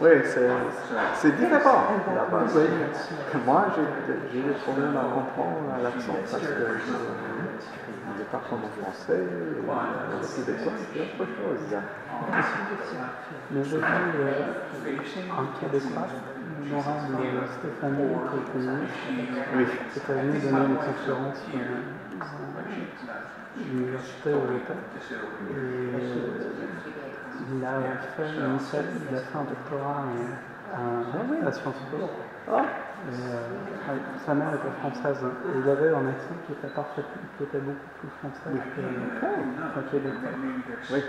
Oui, c'est différent là-bas. Oui. Moi, j'ai des problèmes à comprendre l'accent parce que je parle comme en français, le québécois, c'est autre chose. Mais j'ai vu un Québécois, l'honorable Stéphanie, qui était venu donner une conférence à l'université où j'étais. Il a fait un doctorat à Sciences Po. Sa mère était française. Et il avait un accent qui était parfait, qui était beaucoup plus français qu'un Québécois. Oui.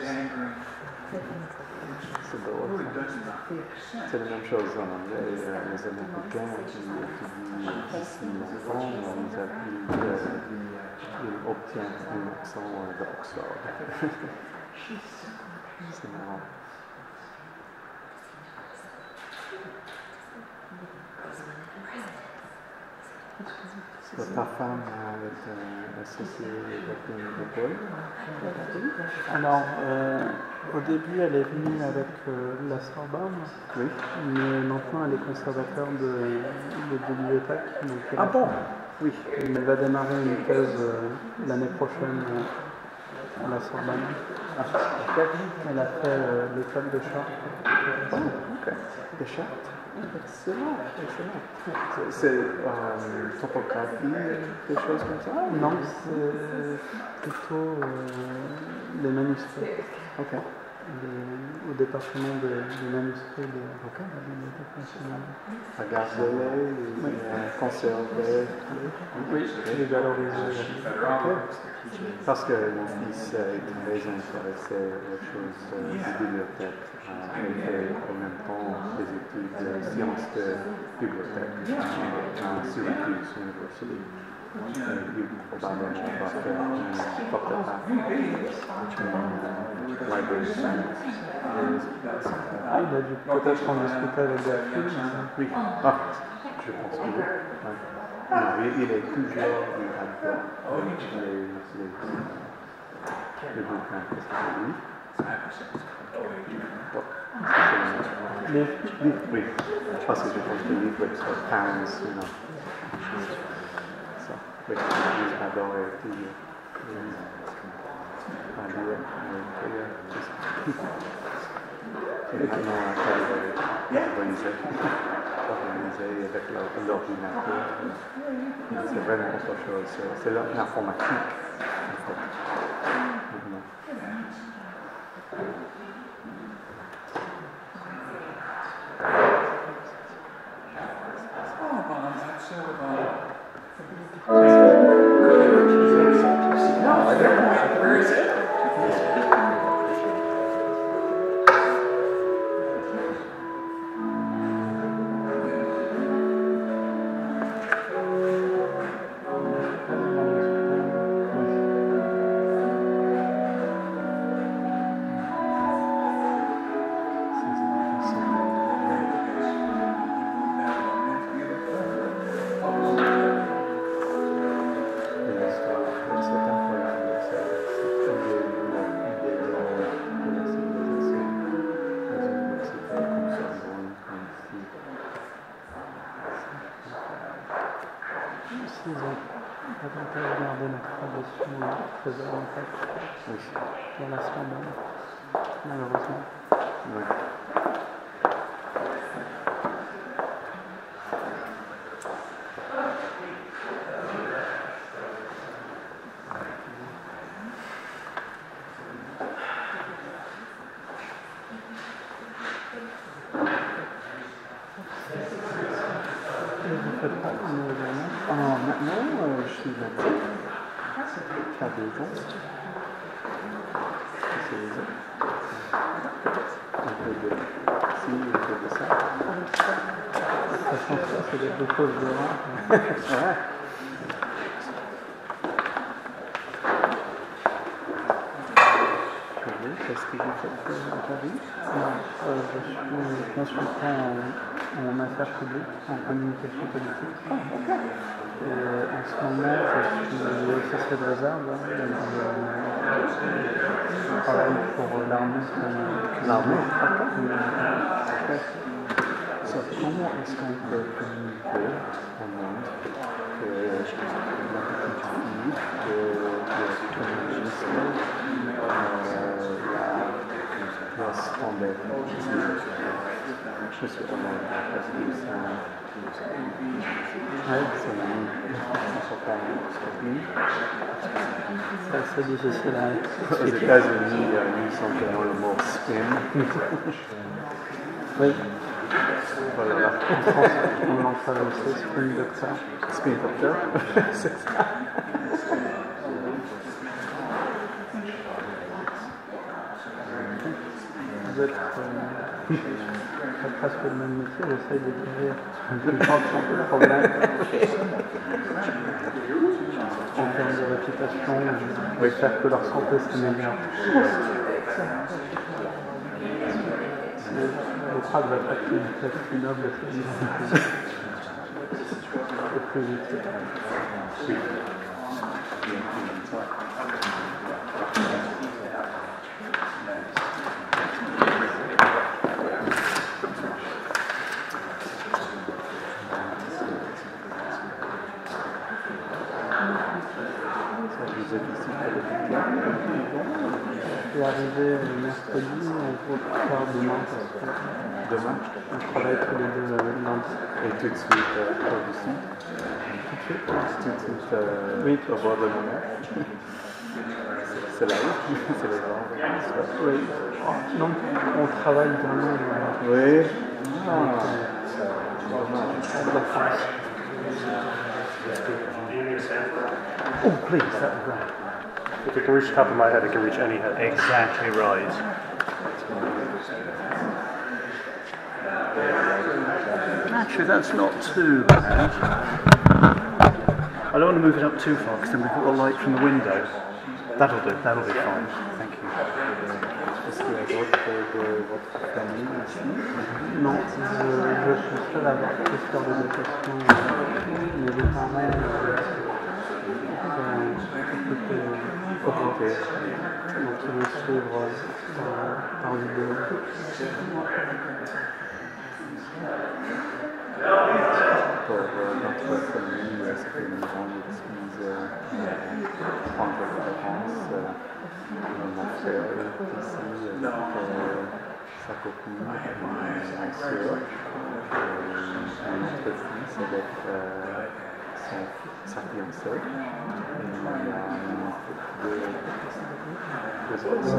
C'est drôle. C'est la même chose en anglais. Les Américains qui étudient ici longtemps, ils obtiennent un accent d'Oxford. C'est marrant. Ta femme est associée avec une école? Alors, au début, elle est venue avec la Sorbonne, oui. Mais maintenant, elle est conservateur de bibliothèque. Donc, bon? Oui. Elle va démarrer une thèse l'année prochaine à la Sorbonne. Elle a fait l'école de Chartres. Oh, ok. De Chartres? Excellent, excellent. C'est topographie, des choses comme ça? Non, c'est plutôt les manuscrits. Ok. au département de l'industrie de la bibliothèque nationale. À garder, conserver. Oui, les valoriser. Parce que mon fils est très intéressé aux choses de bibliothèque. Il fait en même temps des études de sciences de bibliothèque à Syracuse University. Il probablement va faire une doctorat library science. Ah, il a dû peut-être en discuter avec Daphne. Oui, je pense que oui. Ouais. Non, il est toujours, il adore les bouquins que c'est lui. Oui, parce que je pense que les livres sont parents, ça. Oui, il adore toujours. Et maintenant, organisé avec l'ordinateur. C'est vraiment autre chose. C'est l'informatique, en fait. Dans la semaine, malheureusement. Oui. Et vous faites pas une journée? Maintenant, je suis médecin. Ça a 2 ans. Un peu de ci, un peu de ça. Ça change pas, c'est des choses de rare. Ouais. Qu'est-ce que vous faites aujourd'hui? Je suis consultant en affaires publiques, en communication politique. Et en ce moment, je suis officier de réserve. Je travaille pour l'armée. L'armée? Comment est-ce qu'on peut communiquer au monde que correspondait. Je suis vraiment parce que c'est assez difficile à aux États-Unis, nous sommes le mot spin. Oui. Voilà. En France, on l'emploie aussi, spin doctor. Spin doctor, c'est ça. Vous êtes presque le même métier, j'essaye de trouver des gens qui ont des problèmes en termes de réputation, faire que leur santé s'améliore. Je crois que votre activité est plus noble et plus utile. Je vais arriver mercredi, on va faire demain. Demain? On travaille tous les deux lundi. Et tout de suite, production? Tout de suite? Tout de suite, oui, au bord de la mer. c'est la vie, c'est les grandes vacances. Oui. Oh, donc, on travaille vraiment. Oui. Ah. Oh, please, that was right. If it can reach the top of my head, it can reach any head. Exactly right. Actually, that's not too bad. I don't want to move it up too far because then we've got the light from the window. That'll do, that'll be fine. Thank you. Est-ce qu'il y a d'autres de votre famille ici? Non, je suis seul à avoir plusieurs de dotation. Mais les parents sont occupés. Donc ils vont suivre par vidéo. Pour notre famille, c'était une grande excuse prendre des vacances. Mon frère ici avec sa copine, ma soeur, un autre fils avec sa fiancée. Et il y a deux autres.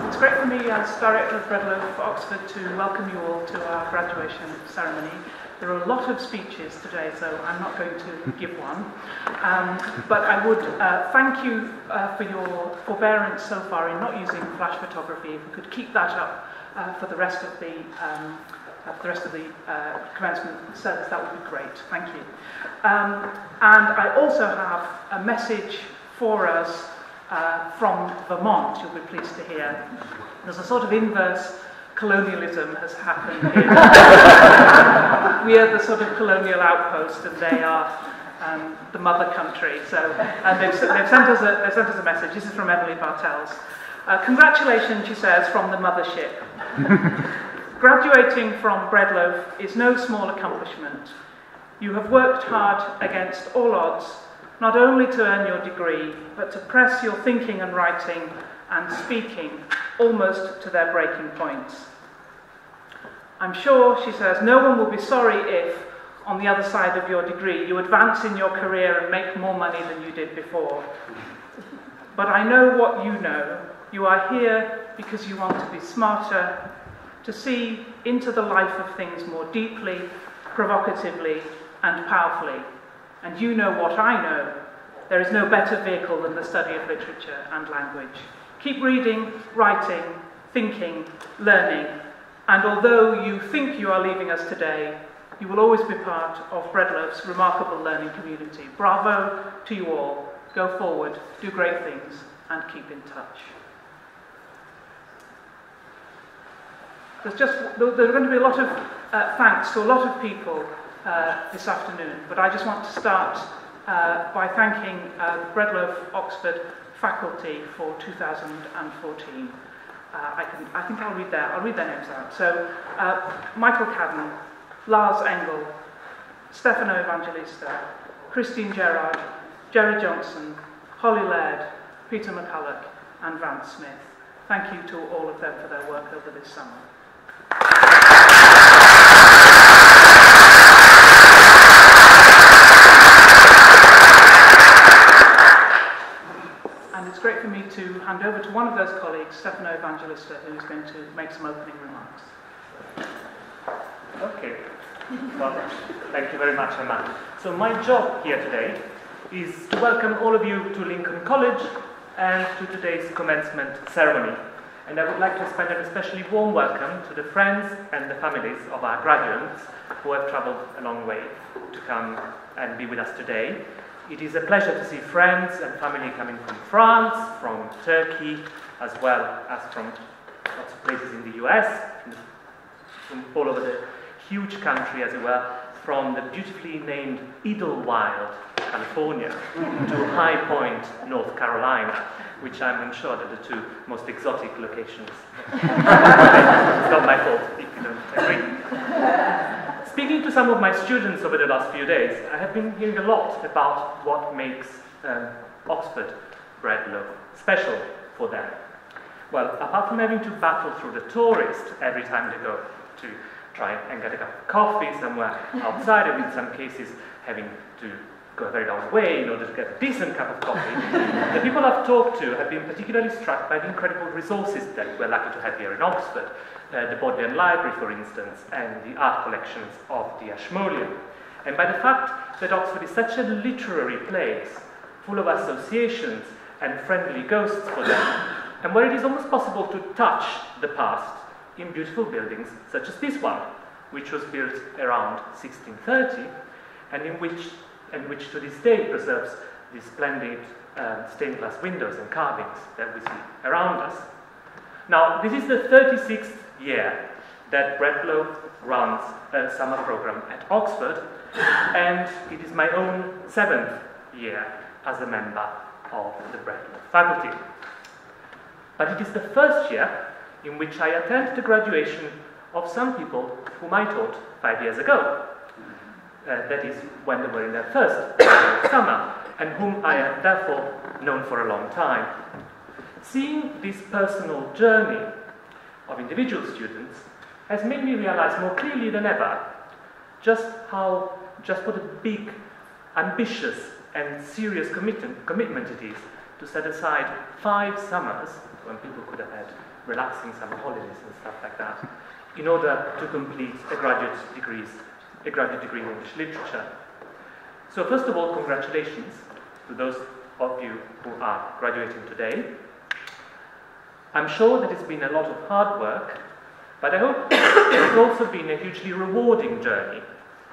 It's great for me as Director of Breadloaf Oxford to welcome you all to our graduation ceremony. There are a lot of speeches today, so I'm not going to give one. But I would thank you for your forbearance so far in not using flash photography. If we could keep that up for the rest of the commencement service, that would be great. Thank you. And I also have a message for us from Vermont, you'll be pleased to hear. There's a sort of inverse colonialism has happened here. We are the sort of colonial outpost and they are the mother country. So they've sent us a message. This is from Emily Bartels. Congratulations, she says, from the mothership. Graduating from Breadloaf is no small accomplishment. You have worked hard against all odds, not only to earn your degree, but to press your thinking and writing and speaking almost to their breaking points. I'm sure, she says, no one will be sorry if, on the other side of your degree, you advance in your career and make more money than you did before. But I know what you know. You are here because you want to be smarter, to see into the life of things more deeply, provocatively, and powerfully. And you know what I know. There is no better vehicle than the study of literature and language. Keep reading, writing, thinking, learning, and although you think you are leaving us today, you will always be part of Breadloaf's remarkable learning community. Bravo to you all. Go forward, do great things, and keep in touch. There are going to be a lot of thanks to a lot of people this afternoon, but I just want to start by thanking the Breadloaf Oxford faculty for 2014. I think I'll read their names out. So, Michael Cadden, Lars Engel, Stefano Evangelista, Christine Gerard, Jerry Johnson, Holly Laird, Peter McCulloch, and Vance Smith. Thank you to all of them for their work over this summer. And it's great for me to hand over to one of those colleagues, Stefano Evangelista, who is going to make some opening remarks. Okay. Well, thank you very much, Emma. So my job here today is to welcome all of you to Lincoln College and to today's commencement ceremony. And I would like to extend an especially warm welcome to the friends and the families of our graduates who have travelled a long way to come and be with us today. It is a pleasure to see friends and family coming from France, from Turkey, as well as from lots of places in the US, from all over the huge country, as it were, from the beautifully named Idlewild, California, to High Point, North Carolina, which I'm unsure are the two most exotic locations. It's not my fault, if you don't agree. Speaking to some of my students over the last few days, I have been hearing a lot about what makes Oxford Breadloaf special for them. Well, apart from having to battle through the tourists every time they go to try and get a cup of coffee somewhere outside, and in some cases having to go a very long way in order to get a decent cup of coffee, the people I've talked to have been particularly struck by the incredible resources that we're lucky to have here in Oxford. The Bodleian Library, for instance, and the art collections of the Ashmolean. And by the fact that Oxford is such a literary place, full of associations and friendly ghosts for them, and where it is almost possible to touch the past in beautiful buildings such as this one, which was built around 1630, and which to this day preserves the splendid stained glass windows and carvings that we see around us. Now, this is the 36th year that Breadloaf runs a summer program at Oxford, and it is my own 7th year as a member of the Breadloaf faculty. But it is the first year in which I attend the graduation of some people whom I taught 5 years ago. That is, when they were in their first summer, and whom I have therefore known for a long time. Seeing this personal journey of individual students has made me realize more clearly than ever just what a big, ambitious and serious commitment it is to set aside 5 summers, when people could have had relaxing summer holidays and stuff like that, in order to complete a graduate degree in English literature. So first of all, congratulations to those of you who are graduating today. I'm sure that it's been a lot of hard work, but I hope it's also been a hugely rewarding journey,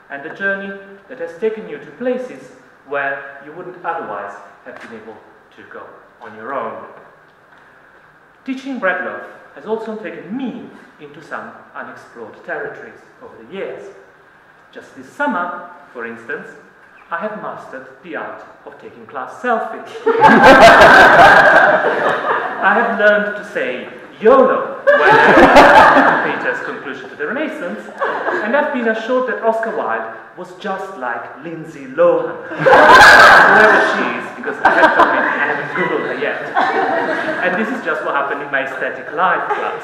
and a journey that has taken you to places where you wouldn't otherwise have been able to go on your own. Teaching Breadloaf has also taken me into some unexplored territories over the years. Just this summer, for instance, I have mastered the art of taking class selfies. I have learned to say YOLO when Peter's conclusion to the Renaissance, and I've been assured that Oscar Wilde was just like Lindsay Lohan, whoever she is, because I haven't Googled her yet. And this is just what happened in my aesthetic life class.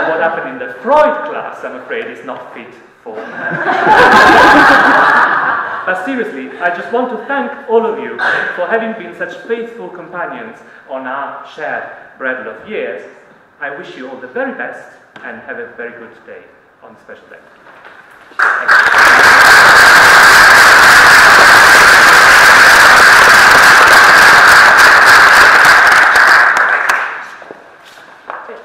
What happened in the Freud class, I'm afraid, is not fit for. But seriously, I just want to thank all of you for having been such faithful companions on our shared Breadloaf years. I wish you all the very best and have a very good day on a special day. Thank you.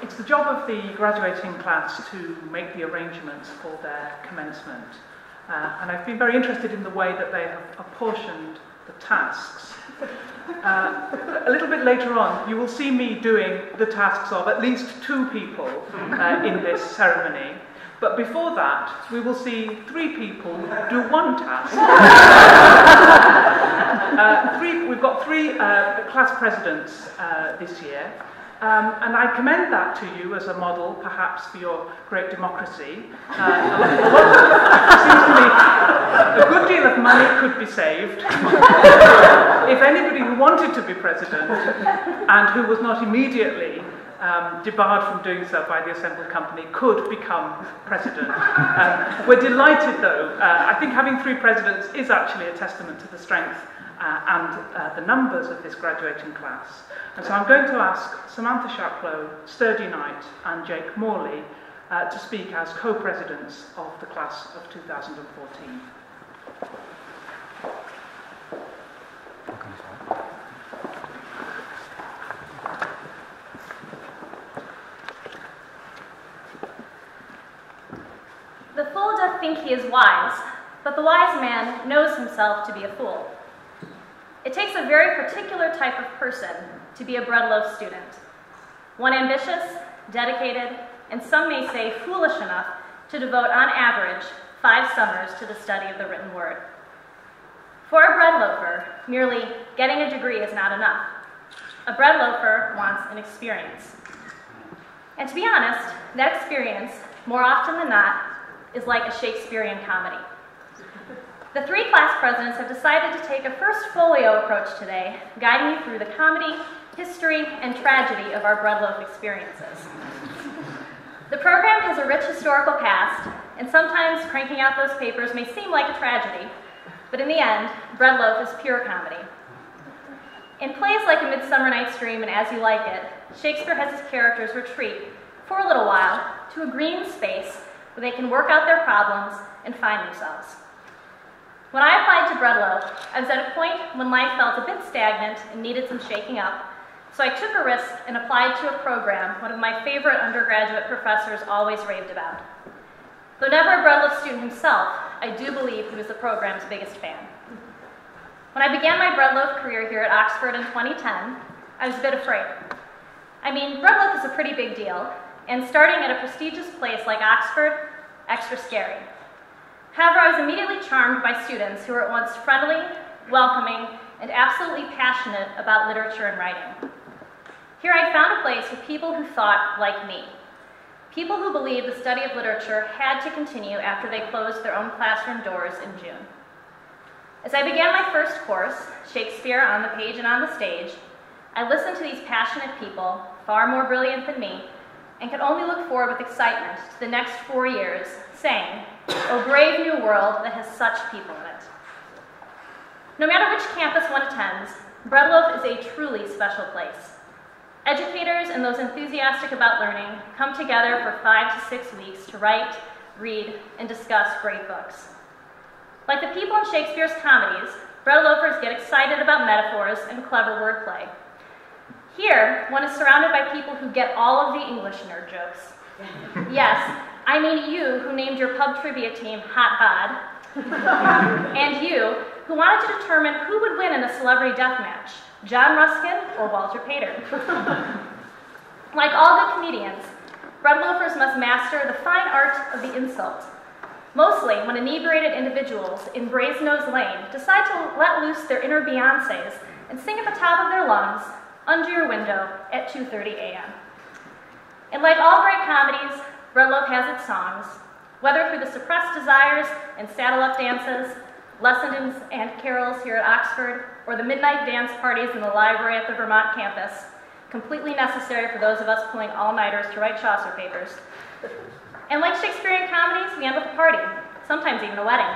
It's the job of the graduating class to make the arrangements for their commencement. And I've been very interested in the way that they have apportioned the tasks. A little bit later on, you will see me doing the tasks of at least 2 people in this ceremony. But before that, we will see 3 people do 1 task. We've got 3 class presidents this year. And I commend that to you as a model, perhaps, for your great democracy. It seems to me a good deal of money could be saved if anybody who wanted to be president and who was not immediately debarred from doing so by the assembled company could become president. We're delighted, though. I think having 3 presidents is actually a testament to the strength and the numbers of this graduating class. And so I'm going to ask Samantha Chaplow, Sturdy Knight, and Jake Morley to speak as co-presidents of the class of 2014. The fool doth think he is wise, but the wise man knows himself to be a fool. It takes a very particular type of person to be a Breadloaf student. One ambitious, dedicated, and some may say foolish enough to devote on average 5 summers to the study of the written word. For a Breadloafer, merely getting a degree is not enough. A Breadloafer wants an experience. And to be honest, that experience, more often than not, is like a Shakespearean comedy. The 3 class presidents have decided to take a first folio approach today, guiding you through the comedy, history, and tragedy of our Breadloaf experiences. The program has a rich historical past, and sometimes cranking out those papers may seem like a tragedy, but in the end, Breadloaf is pure comedy. In plays like A Midsummer Night's Dream and As You Like It, Shakespeare has his characters retreat, for a little while, to a green space where they can work out their problems and find themselves. When I applied to Breadloaf, I was at a point when life felt a bit stagnant and needed some shaking up, so I took a risk and applied to a program one of my favorite undergraduate professors always raved about. Though never a Breadloaf student himself, I do believe he was the program's biggest fan. When I began my Breadloaf career here at Oxford in 2010, I was a bit afraid. I mean, Breadloaf is a pretty big deal, and starting at a prestigious place like Oxford, extra scary. However, I was immediately charmed by students who were at once friendly, welcoming, and absolutely passionate about literature and writing. Here I found a place with people who thought like me. People who believed the study of literature had to continue after they closed their own classroom doors in June. As I began my first course, Shakespeare on the Page and on the Stage, I listened to these passionate people, far more brilliant than me, and could only look forward with excitement to the next 4 years, saying, "O brave new world that has such people in it." No matter which campus one attends, Breadloaf is a truly special place. Educators and those enthusiastic about learning come together for 5 to 6 weeks to write, read, and discuss great books. Like the people in Shakespeare's comedies, breadloafers get excited about metaphors and clever wordplay. Here, one is surrounded by people who get all of the English nerd jokes. Yes, I mean you who named your pub trivia team Hot Bod, and you who wanted to determine who would win in a celebrity death match, John Ruskin or Walter Pater. Like all good comedians, breadloafers must master the fine art of the insult, mostly when inebriated individuals in Brasenose Lane decide to let loose their inner Beyoncés and sing at the top of their lungs under your window at 2:30 a.m. And like all great comedies, Breadloaf has its songs, whether through the suppressed desires and saddle-up dances, lessons and carols here at Oxford, or the midnight dance parties in the library at the Vermont campus, completely necessary for those of us pulling all-nighters to write Chaucer papers. And like Shakespearean comedies, we end with a party, sometimes even a wedding.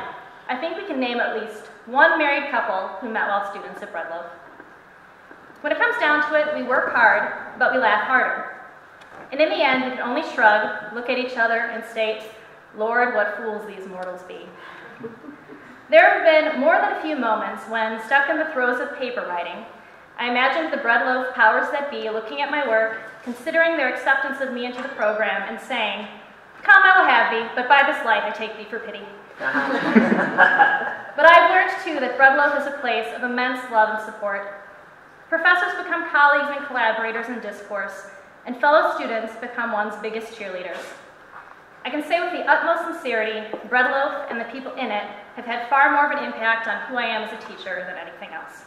I think we can name at least one married couple who met while students at Breadloaf. When it comes down to it, we work hard, but we laugh harder. And in the end, we can only shrug, look at each other, and state, "Lord, what fools these mortals be." There have been more than a few moments when, stuck in the throes of paper writing, I imagined the Breadloaf powers that be looking at my work, considering their acceptance of me into the program, and saying, "Come, I will have thee, but by this light I take thee for pity." But I've learned, too, that Breadloaf is a place of immense love and support. Professors become colleagues and collaborators in discourse, and fellow students become one's biggest cheerleaders. I can say with the utmost sincerity, Breadloaf and the people in it have had far more of an impact on who I am as a teacher than anything else.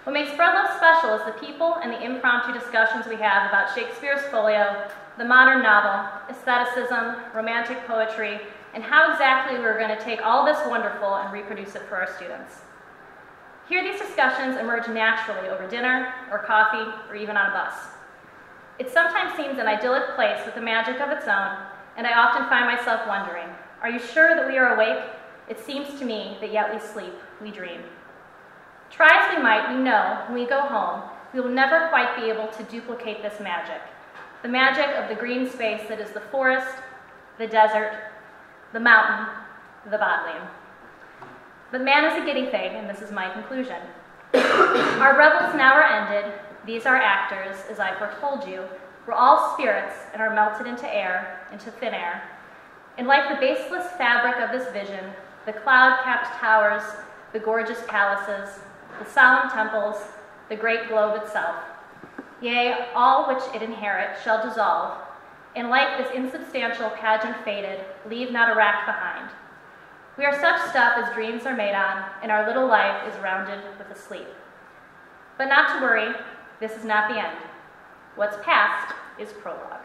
What makes Breadloaf special is the people and the impromptu discussions we have about Shakespeare's folio, the modern novel, aestheticism, romantic poetry, and how exactly we're going to take all this wonderful and reproduce it for our students. Here, these discussions emerge naturally over dinner, or coffee, or even on a bus. It sometimes seems an idyllic place with a magic of its own, and I often find myself wondering, are you sure that we are awake? It seems to me that yet we sleep, we dream. Try as we might, we know, when we go home, we will never quite be able to duplicate this magic. The magic of the green space that is the forest, the desert, the mountain, the bodleian. But man is a giddy thing, and this is my conclusion. Our revels now are ended. These are actors, as I foretold you. We're all spirits and are melted into air, into thin air. And like the baseless fabric of this vision, the cloud-capped towers, the gorgeous palaces, the solemn temples, the great globe itself, yea, all which it inherits shall dissolve, and like this insubstantial pageant faded, leave not a rack behind. We are such stuff as dreams are made on, and our little life is rounded with a sleep. But not to worry, this is not the end. What's past is prologue.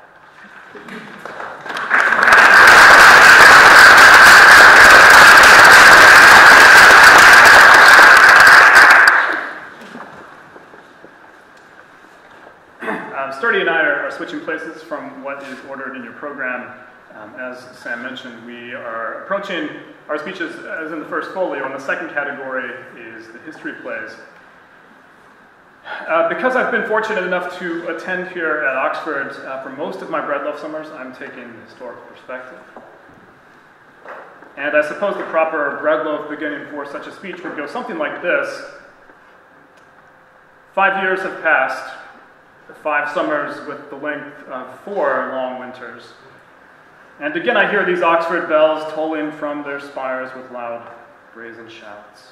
Sturdy and I are switching places from what is ordered in your program. As Sam mentioned, we are approaching our speeches as in the first folio, and the second category is the history plays. Because I've been fortunate enough to attend here at Oxford for most of my Breadloaf summers, I'm taking the historical perspective. And I suppose the proper Breadloaf beginning for such a speech would go something like this. 5 years have passed, 5 summers with the length of 4 long winters. And again I hear these Oxford bells tolling from their spires with loud brazen shouts.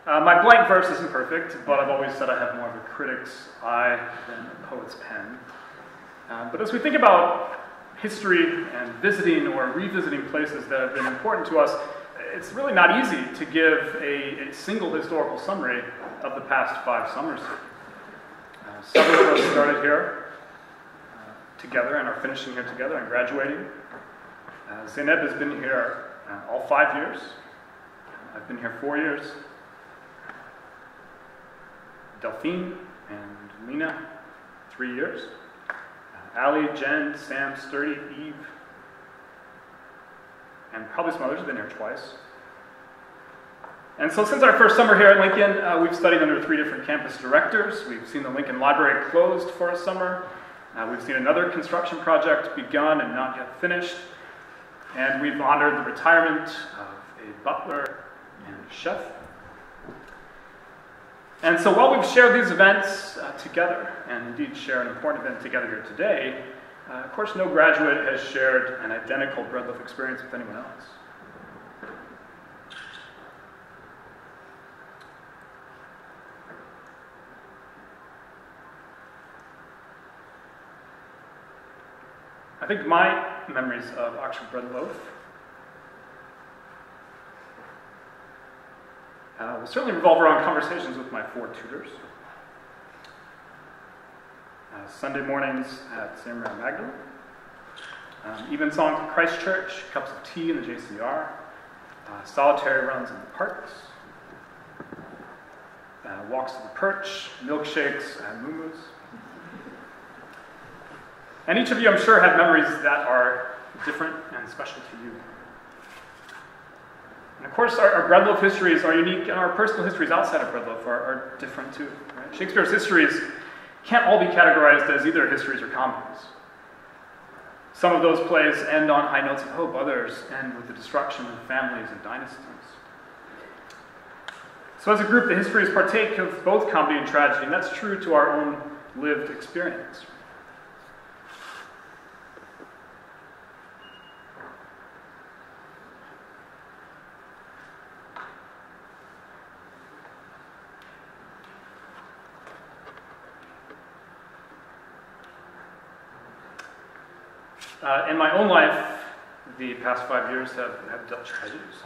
My blank verse isn't perfect, but I've always said I have more of a critic's eye than a poet's pen. But as we think about history and visiting or revisiting places that have been important to us, it's really not easy to give a single historical summary of the past 5 summers. Several of us started here together and are finishing here together and graduating. Zainab has been here all 5 years. I've been here 4 years. Delphine and Lena, 3 years. Ali, Jen, Sam, Sturdy, Eve, and probably some others have been here twice. And so since our first summer here at Lincoln, we've studied under 3 different campus directors. We've seen the Lincoln Library closed for a summer. We've seen another construction project begun and not yet finished. And we've honored the retirement of a butler and a chef. And so while we've shared these events together, and indeed share an important event together here today, of course no graduate has shared an identical Breadloaf experience with anyone else. I think my memories of Oxford Breadloaf will certainly revolve around conversations with my 4 tutors. Sunday mornings at St. Mary Magdalene, evensong to Christ Church, cups of tea in the JCR, solitary runs in the parks, walks to the perch, milkshakes, and moo-moos. And each of you, I'm sure, have memories that are different and special to you. And of course, our Breadloaf histories are unique, and our personal histories outside of Breadloaf are different too. Right? Shakespeare's histories can't all be categorized as either histories or comedies. Some of those plays end on high notes of hope, others end with the destruction of families and dynasties. So as a group, the histories partake of both comedy and tragedy, and that's true to our own lived experience. In my own life, the past 5 years have dealt tragedies.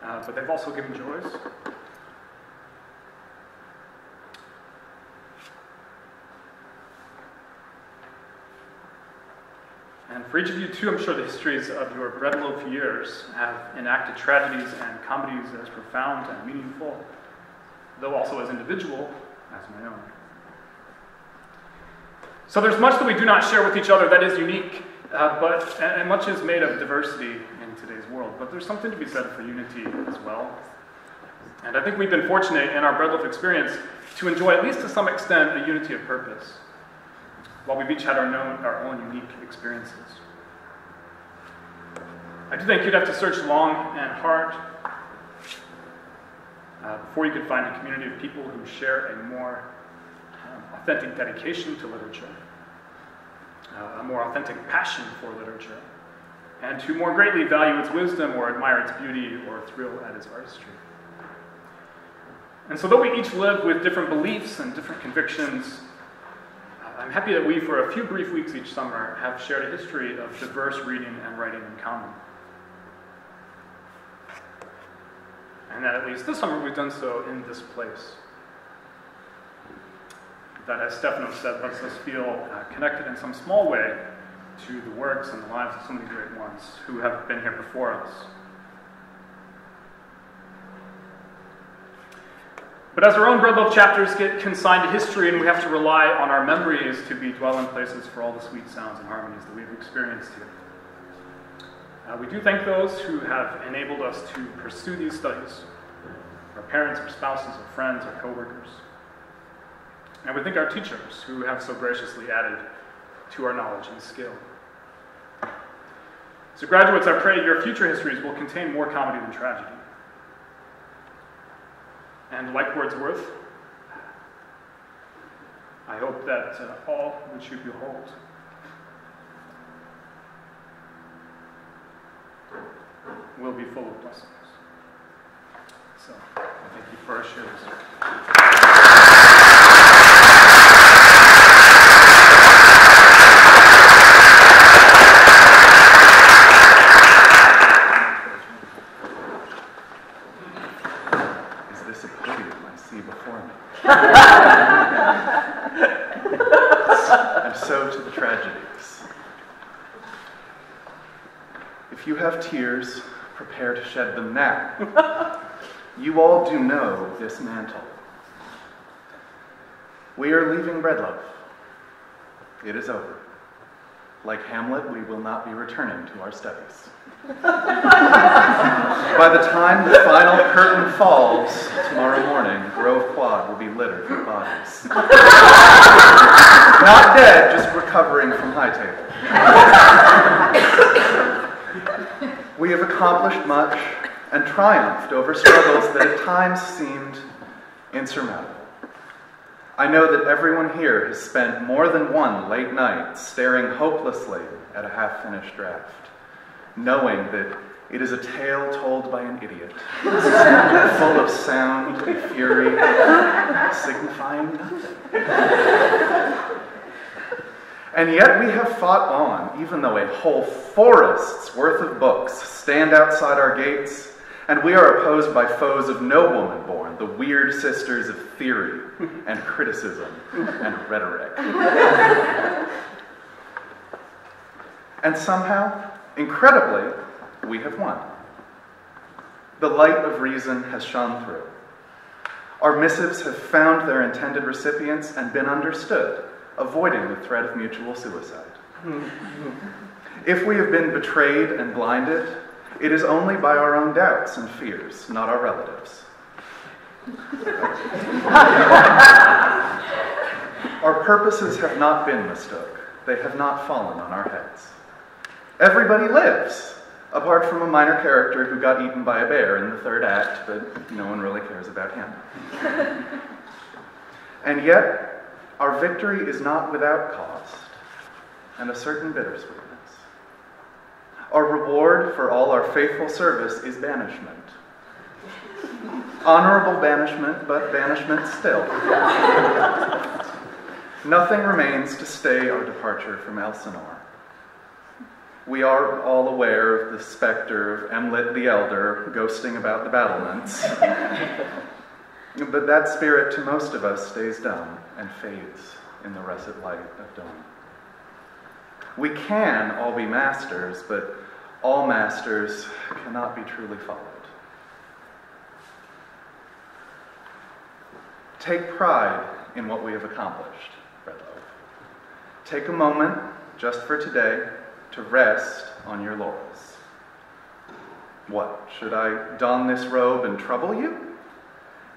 But they've also given joys. And for each of you too, I'm sure the histories of your Breadloaf years have enacted tragedies and comedies as profound and meaningful, though also as individual as my own. So there's much that we do not share with each other that is unique, and much is made of diversity in today's world. But there's something to be said for unity as well. And I think we've been fortunate in our Breadloaf experience to enjoy, at least to some extent, a unity of purpose, while we've each had our own unique experiences. I do think you'd have to search long and hard before you could find a community of people who share a more authentic dedication to literature, a more authentic passion for literature, and who more greatly value its wisdom or admire its beauty or thrill at its artistry. And so though we each live with different beliefs and different convictions, I'm happy that we, for a few brief weeks each summer, have shared a history of diverse reading and writing in common. And that at least this summer we've done so in this place. That, as Stefano said, lets us feel connected in some small way to the works and the lives of so many great ones who have been here before us. But as our own Breadloaf chapters get consigned to history and we have to rely on our memories to be dwelling places for all the sweet sounds and harmonies that we've experienced here. We do thank those who have enabled us to pursue these studies, our parents, our spouses, our friends, our co-workers. And we thank our teachers who have so graciously added to our knowledge and skill. So graduates, I pray your future histories will contain more comedy than tragedy. And like Wordsworth, I hope that all which you behold will be full of blessings. So, thank you for our shares. And so to the tragedies. If you have tears, prepare to shed them now. You all do know this mantle. We are leaving Breadloaf. It is over. like Hamlet, we will not be returning to our studies. By the time the final curtain falls tomorrow morning, Grove Quad will be littered with bodies. Not dead, just recovering from high table. We have accomplished much and triumphed over struggles that at times seemed insurmountable. I know that everyone here has spent more than one late night staring hopelessly at a half-finished draft, knowing that it is a tale told by an idiot, full of sound and fury, signifying nothing. And yet we have fought on, even though a whole forest's worth of books stand outside our gates, and we are opposed by foes of no woman born, the weird sisters of theory and criticism and rhetoric. And somehow, incredibly, we have won. The light of reason has shone through. Our missives have found their intended recipients and been understood, avoiding the threat of mutual suicide. If we have been betrayed and blinded, it is only by our own doubts and fears, not our relatives. Our purposes have not been mistook. They have not fallen on our heads. Everybody lives, apart from a minor character who got eaten by a bear in the third act, but no one really cares about him. And yet, our victory is not without cost and a certain bittersweetness. Our reward for all our faithful service is banishment. Honorable banishment, but banishment still. Nothing remains to stay our departure from Elsinore. We are all aware of the specter of Emlet the Elder ghosting about the battlements. But that spirit to most of us stays dumb and fades in the russet light of dawn. We can all be masters, but all masters cannot be truly followed. Take pride in what we have accomplished, Breadloaf. Take a moment, just for today, to rest on your laurels. What, should I don this robe and trouble you?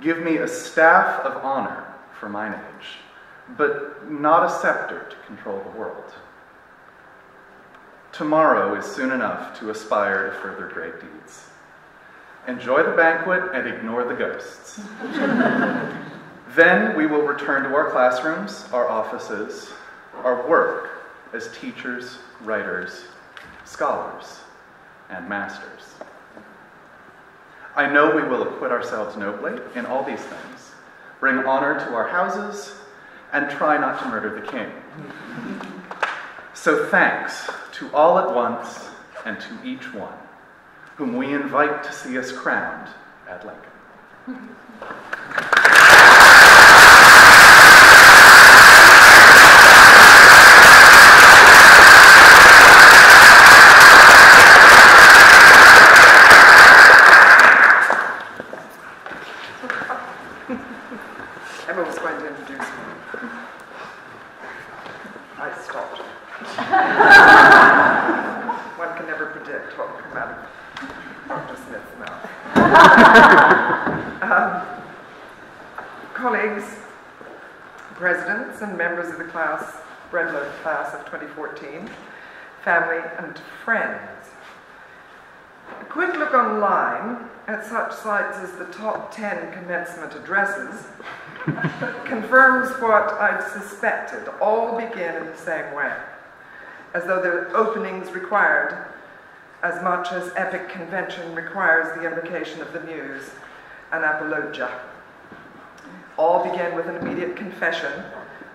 Give me a staff of honor for mine age, but not a scepter to control the world. Tomorrow is soon enough to aspire to further great deeds. Enjoy the banquet and ignore the ghosts. Then we will return to our classrooms, our offices, our work as teachers, writers, scholars, and masters. I know we will acquit ourselves nobly in all these things, bring honor to our houses, and try not to murder the king. So thanks to all at once and to each one, whom we invite to see us crowned at Lincoln. Emma was going to introduce me. I stopped. One can never predict what will come out of Dr. Smith's mouth. Colleagues, presidents, and members of the Breadloaf class of 2014, family and friends. A quick look online at such sites as the top 10 commencement addresses confirms what I'd suspected. All begin in the same way, as though the openings required as much as epic convention requires the invocation of the muse, an apologia. All begin with an immediate confession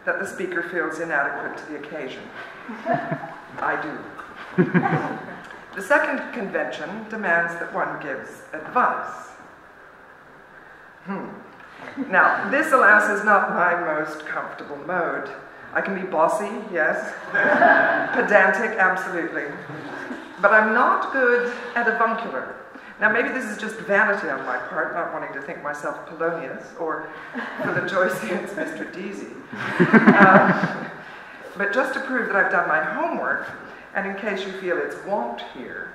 that the speaker feels inadequate to the occasion. I do. The second convention demands that one gives advice. Now, this, alas, is not my most comfortable mode. I can be bossy, yes. Pedantic, absolutely. But I'm not good at avuncular. Now, maybe this is just vanity on my part, not wanting to think myself Polonius, or for the Joyceans, Mr. Deasy. But just to prove that I've done my homework, and in case you feel it's wont here,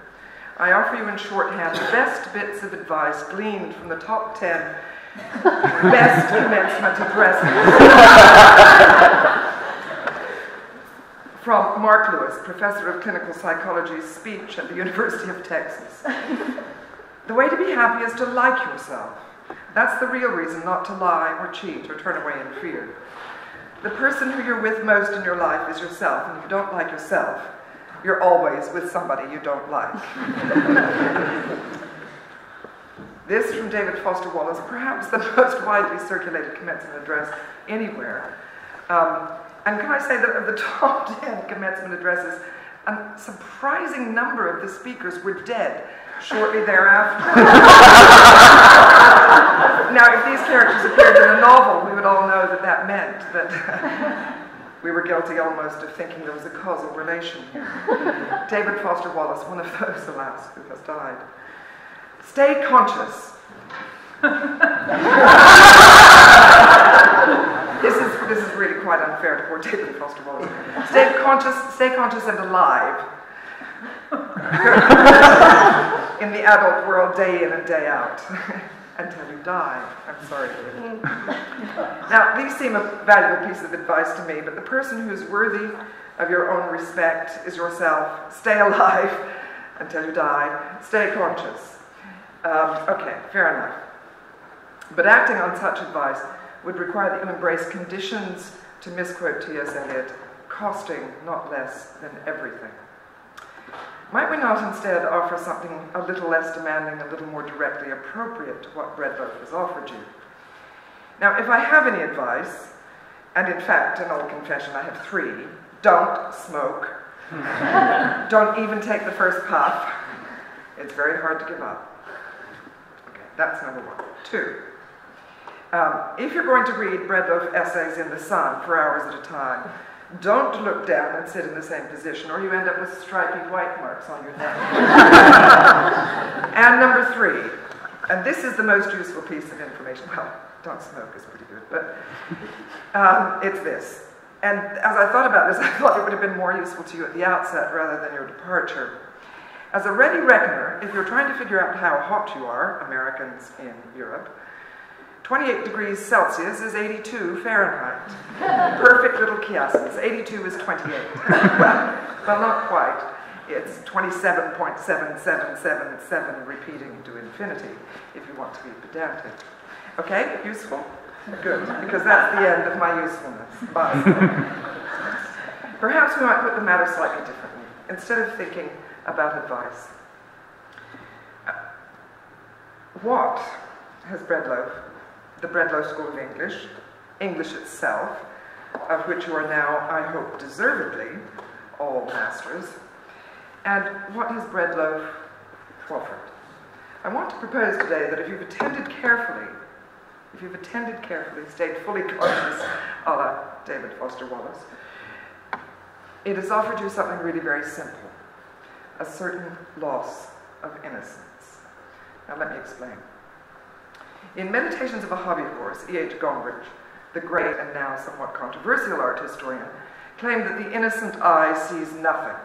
I offer you in shorthand the best bits of advice gleaned from the top 10 best commencement addresses from Mark Lewis, Professor of Clinical Psychology's speech at the University of Texas. The way to be happy is to like yourself. That's the real reason not to lie or cheat or turn away in fear. The person who you're with most in your life is yourself, and if you don't like yourself, you're always with somebody you don't like. This from David Foster Wallace, perhaps the most widely circulated commencement address anywhere. And can I say that of the top 10 commencement addresses, a surprising number of the speakers were dead shortly thereafter. Now, if these characters appeared in a novel, we would all know that that meant that we were guilty almost of thinking there was a causal relation here. David Foster Wallace, one of those, alas, who has died. Stay conscious. This is really quite unfair to poor David Foster Wallace. Stay conscious and alive. In the adult world, day in and day out. Until you die. I'm sorry. Now, these seem a valuable piece of advice to me, but the person who is worthy of your own respect is yourself. Stay alive until you die. Stay conscious. Okay, fair enough. But acting on such advice would require that you embrace conditions, to misquote T.S. Eliot, costing not less than everything. Might we not instead offer something a little less demanding, a little more directly appropriate to what Breadloaf has offered you? Now, if I have any advice, and in fact, in all confession, I have 3, don't smoke. Don't even take the first puff. It's very hard to give up. Okay, that's number 1. 2, if you're going to read Breadloaf essays in the sun for hours at a time, don't look down and sit in the same position, or you end up with stripy white marks on your neck. And number 3, and this is the most useful piece of information. Well, don't smoke is pretty good, but it's this. And as I thought about this, I thought it would have been more useful to you at the outset rather than your departure. As a ready reckoner, if you're trying to figure out how hot you are, Americans in Europe, 28 degrees Celsius is 82 Fahrenheit. Perfect little chiasmus. 82 is 28. well, not quite. It's 27.7777 repeating to infinity, if you want to be pedantic. Okay? Useful? Good, because that's the end of my usefulness. Bye. Perhaps we might put the matter slightly differently. Instead of thinking about advice, what has Breadloaf, the Breadloaf School of English, English itself, of which you are now, I hope, deservedly all masters, and what has Breadloaf offered? I want to propose today that if you've attended carefully, stayed fully conscious, a la David Foster Wallace, it has offered you something really very simple, a certain loss of innocence. Now let me explain. In Meditations of a Hobby Horse, E.H. Gombrich, the great and now somewhat controversial art historian, claimed that the innocent eye sees nothing.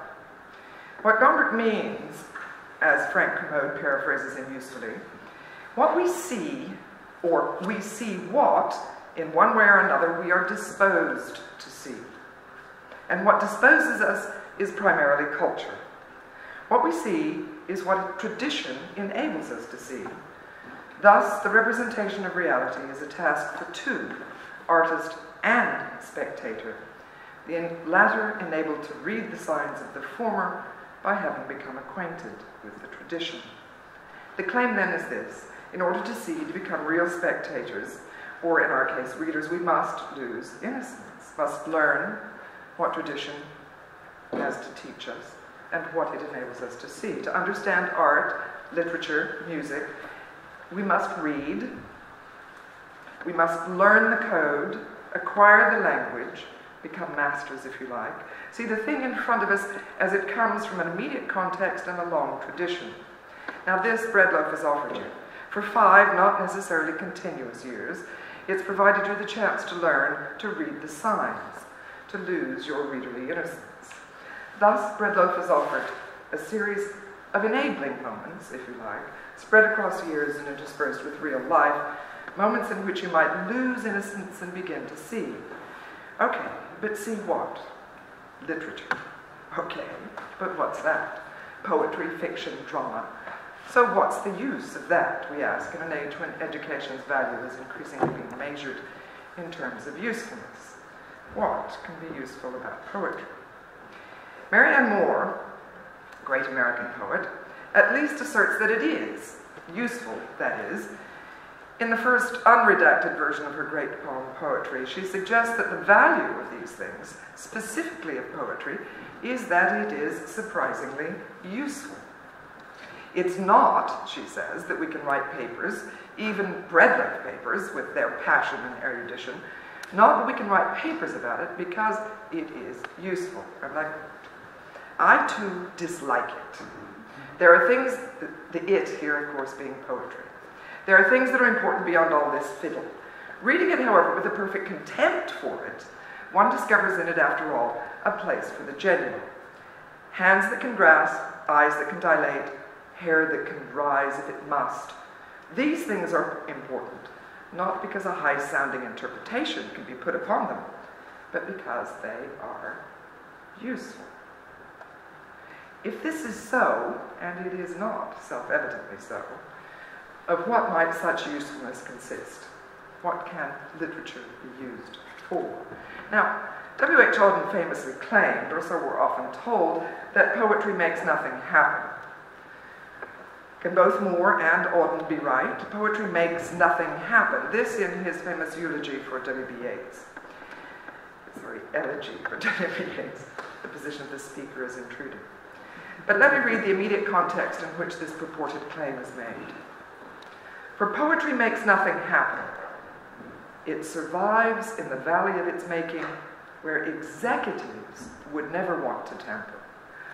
What Gombrich means, as Frank Kermode paraphrases him usefully, what we see, or we see what, in one way or another, we are disposed to see. And what disposes us is primarily culture. What we see is what tradition enables us to see. Thus, the representation of reality is a task for 2, artist and spectator, the latter enabled to read the signs of the former by having become acquainted with the tradition. The claim then is this: in order to see, to become real spectators, or in our case readers, we must lose innocence, must learn what tradition has to teach us and what it enables us to see. To understand art, literature, music, we must read, we must learn the code, acquire the language, become masters, if you like, see the thing in front of us as it comes from an immediate context and a long tradition. Now this Breadloaf has offered you. For 5, not necessarily continuous years, it's provided you the chance to learn to read the signs, to lose your readerly innocence. Thus, Breadloaf has offered a series of enabling moments, if you like, spread across years and interspersed with real life, moments in which you might lose innocence and begin to see. Okay, but see what? Literature. Okay, but what's that? Poetry, fiction, drama. So what's the use of that, we ask, in an age when education's value is increasingly being measured in terms of usefulness? What can be useful about poetry? Marianne Moore, great American poet, at least asserts that it is useful, that is. In the first unredacted version of her great poem, Poetry, she suggests that the value of these things, specifically of poetry, is that it is surprisingly useful. It's not, she says, that we can write papers, even Breadloaf papers with their passion and erudition, not that we can write papers about it because it is useful. I too dislike it. There are things, the it here, of course, being poetry. There are things that are important beyond all this fiddle. Reading it, however, with a perfect contempt for it, one discovers in it, after all, a place for the genuine. Hands that can grasp, eyes that can dilate, hair that can rise if it must. These things are important, not because a high-sounding interpretation can be put upon them, but because they are useful. If this is so, and it is not self-evidently so, of what might such usefulness consist? What can literature be used for? Now, W.H. Auden famously claimed, or so we're often told, that poetry makes nothing happen. Can both Moore and Auden be right? Poetry makes nothing happen. This in his famous eulogy for W.B. Yeats. Sorry, elegy for W.B. Yeats. The position of the speaker is intruding. But let me read the immediate context in which this purported claim is made. For poetry makes nothing happen. It survives in the valley of its making, where executives would never want to tamper.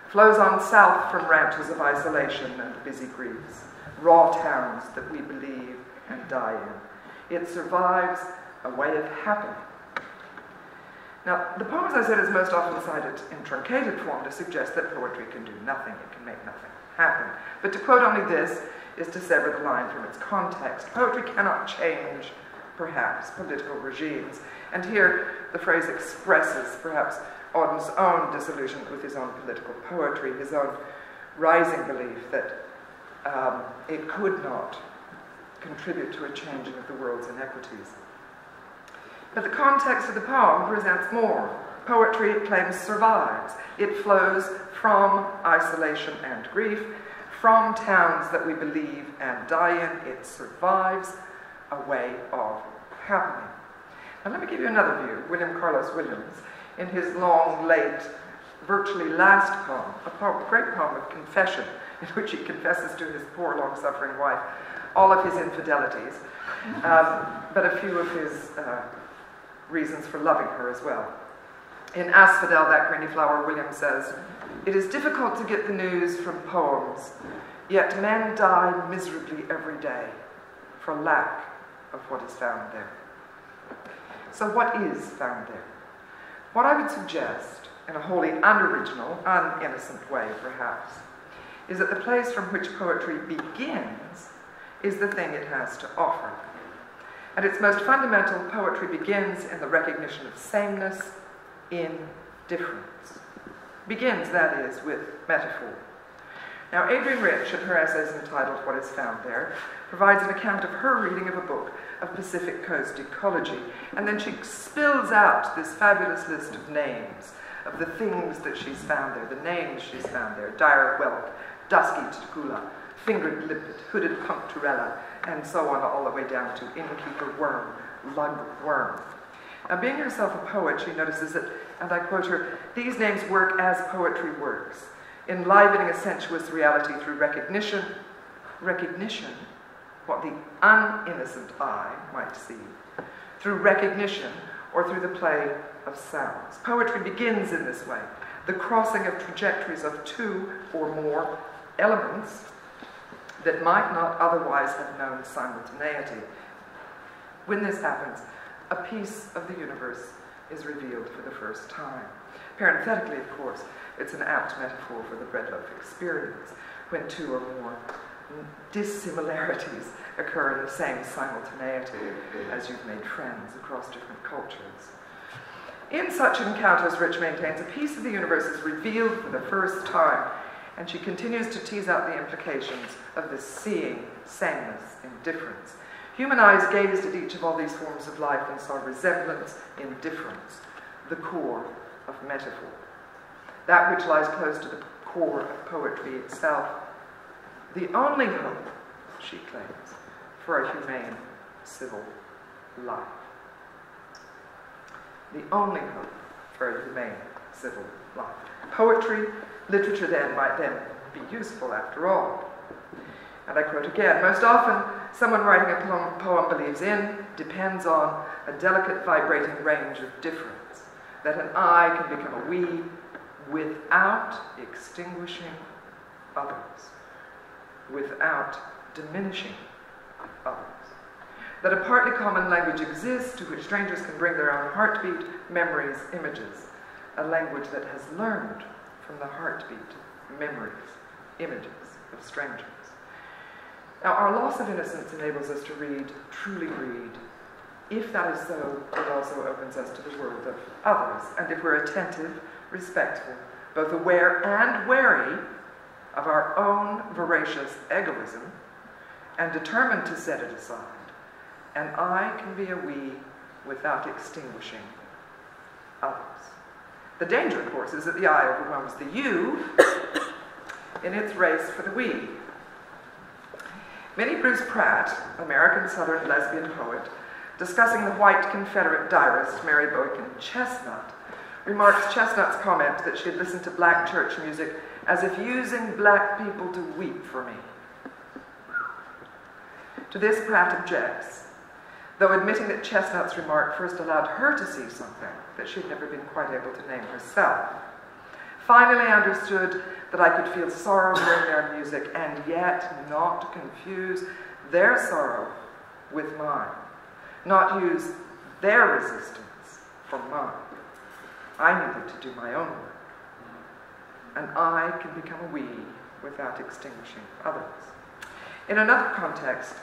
Flows on south from ranches of isolation and busy griefs, raw towns that we believe and die in. It survives a way of happening. Now, the poem, as I said, is most often cited in truncated form to suggest that poetry can do nothing, it can make nothing happen. But to quote only this is to sever the line from its context. Poetry cannot change, perhaps, political regimes. And here the phrase expresses, perhaps, Auden's own disillusionment with his own political poetry, his own rising belief that it could not contribute to a changing of the world's inequities. But the context of the poem presents more. Poetry, it claims, survives. It flows from isolation and grief, from towns that we believe and die in. It survives a way of happening. Now let me give you another view. William Carlos Williams, in his long, late, virtually last poem, a great poem of confession, in which he confesses to his poor, long-suffering wife all of his infidelities, but a few of his reasons for loving her as well. In Asphodel, That Grainy Flower, Williams says, "It is difficult to get the news from poems, yet men die miserably every day for lack of what is found there." So what is found there? What I would suggest, in a wholly unoriginal, uninnocent way perhaps, is that the place from which poetry begins is the thing it has to offer. At its most fundamental, poetry begins in the recognition of sameness in difference. Begins, that is, with metaphor. Now, Adrienne Rich, in her essays entitled What is Found There, provides an account of her reading of a book of Pacific Coast ecology, and then she spills out this fabulous list of names, of the things that she's found there, the names she's found there: dire whelk, dusky tacula, fingered limpet, hooded puncturella, and so on all the way down to innkeeper worm, lug worm. Now, being herself a poet, she notices that, and I quote her, "These names work as poetry works, enlivening a sensuous reality through recognition, what the uninnocent eye might see, through recognition or through the play of sounds." Poetry begins in this way, the crossing of trajectories of two or more elements that might not otherwise have known simultaneity. When this happens, a piece of the universe is revealed for the first time. Parenthetically, of course, it's an apt metaphor for the Breadloaf experience, when two or more dissimilarities occur in the same simultaneity as you've made friends across different cultures. In such encounters, Rich maintains a piece of the universe is revealed for the first time, and she continues to tease out the implications of this seeing, sameness, and difference. Human eyes gazed at each of all these forms of life and saw resemblance in difference, the core of metaphor. That which lies close to the core of poetry itself. The only hope, she claims, for a humane civil life. The only hope for a humane civil life. Poetry, literature then, might then be useful after all. And I quote again, most often someone writing a poem believes in, depends on, a delicate vibrating range of difference, that an I can become a we without extinguishing others, without diminishing others. That a partly common language exists to which strangers can bring their own heartbeat, memories, images, a language that has learned from the heartbeat, memories, images of strangers. Now, our loss of innocence enables us to read, truly read. If that is so, it also opens us to the world of others. And if we're attentive, respectful, both aware and wary of our own voracious egoism, and determined to set it aside, an I can be a we without extinguishing others. The danger, of course, is that the I overwhelms the you in its race for the we. Minnie Bruce Pratt, American Southern lesbian poet, discussing the white Confederate diarist Mary Boykin Chestnut, remarks Chestnut's comment that she had listened to black church music as if using black people to weep for me. To this, Pratt objects, though admitting that Chestnut's remark first allowed her to see something that she'd never been quite able to name herself. Finally, I understood that I could feel sorrow during their music and yet not confuse their sorrow with mine, not use their resistance for mine. I needed to do my own work. And I can become a we without extinguishing others. In another context,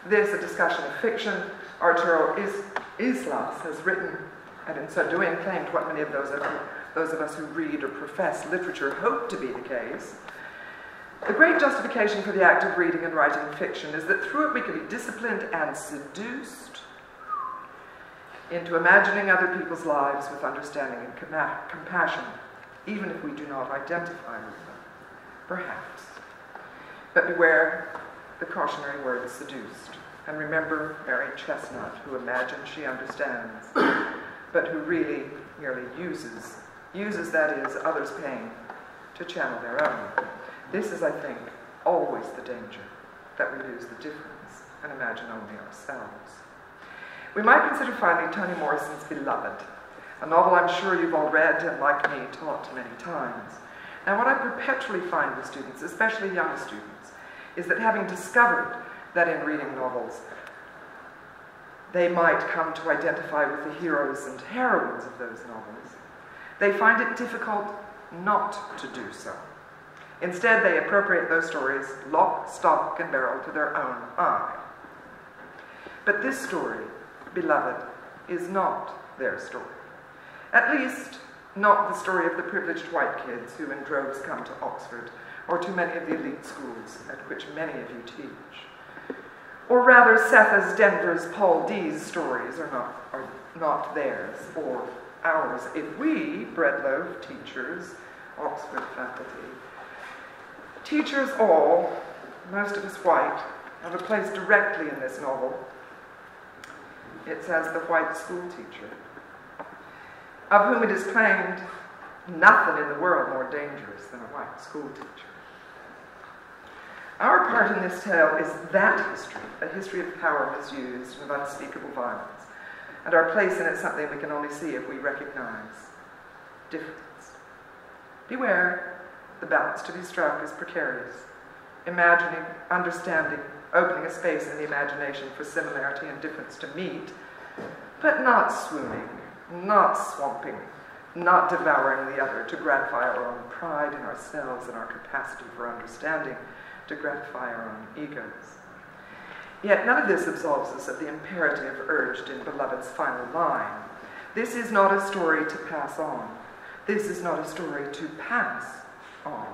this a discussion of fiction, Arturo Islas has written, and in so doing claimed what many of those of us who read or profess literature hope to be the case. The great justification for the act of reading and writing fiction is that through it we can be disciplined and seduced into imagining other people's lives with understanding and compassion, even if we do not identify with them, perhaps. But beware the cautionary word seduced. And remember Mary Chestnut, who imagines she understands, but who really merely uses that is, others' pain to channel their own. This is, I think, always the danger, that we lose the difference and imagine only ourselves. We might consider finally Toni Morrison's Beloved, a novel I'm sure you've all read and, like me, taught many times. And what I perpetually find with students, especially young students, is that having discovered that in reading novels, they might come to identify with the heroes and heroines of those novels, they find it difficult not to do so. Instead, they appropriate those stories, lock, stock, and barrel to their own eye. But this story, Beloved, is not their story. At least, not the story of the privileged white kids who in droves come to Oxford, or to many of the elite schools at which many of you teach. Or rather, Setha's, Denver's, Paul D's stories are not theirs, or ours, if we, Breadloaf teachers, Oxford faculty, teachers all, most of us white, have a place directly in this novel. It says the white school teacher, of whom it is claimed nothing in the world more dangerous than a white school teacher. Our part in this tale is that history, a history of power misused and of unspeakable violence, and our place in it something we can only see if we recognize difference. Beware, the balance to be struck is precarious. Imagining, understanding, opening a space in the imagination for similarity and difference to meet, but not swooning, not swamping, not devouring the other to gratify our own pride in ourselves and our capacity for understanding, to gratify our own egos. Yet none of this absolves us of the imperative urged in Beloved's final line. This is not a story to pass on. This is not a story to pass on.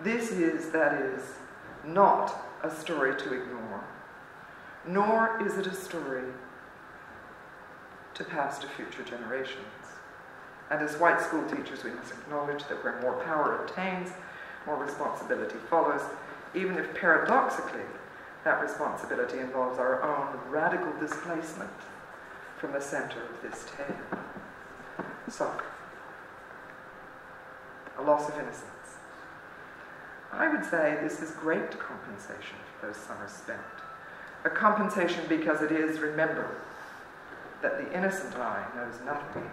This is, that is, not a story to ignore, nor is it a story to pass to future generations. And as white school teachers, we must acknowledge that where more power obtains, more responsibility follows, even if paradoxically that responsibility involves our own radical displacement from the center of this tale. So, a loss of innocence. I would say this is great compensation for those summers spent. A compensation because it is, remember, that the innocent eye knows nothing.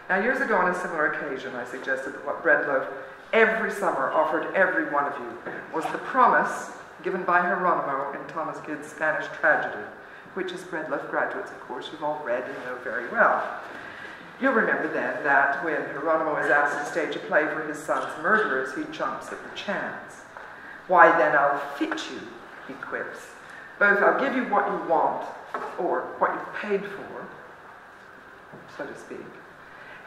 Now, years ago on a similar occasion, I suggested that what Breadloaf every summer offered every one of you was the promise given by Geronimo in Thomas Gid's Spanish tragedy, which as Breadloaf graduates, of course, you've all read and know very well. You'll remember then that when Geronimo is asked to stage a play for his son's murderers, he jumps at the chance. Why then, I'll fit you, he quips. Both I'll give you what you want, or what you've paid for, so to speak,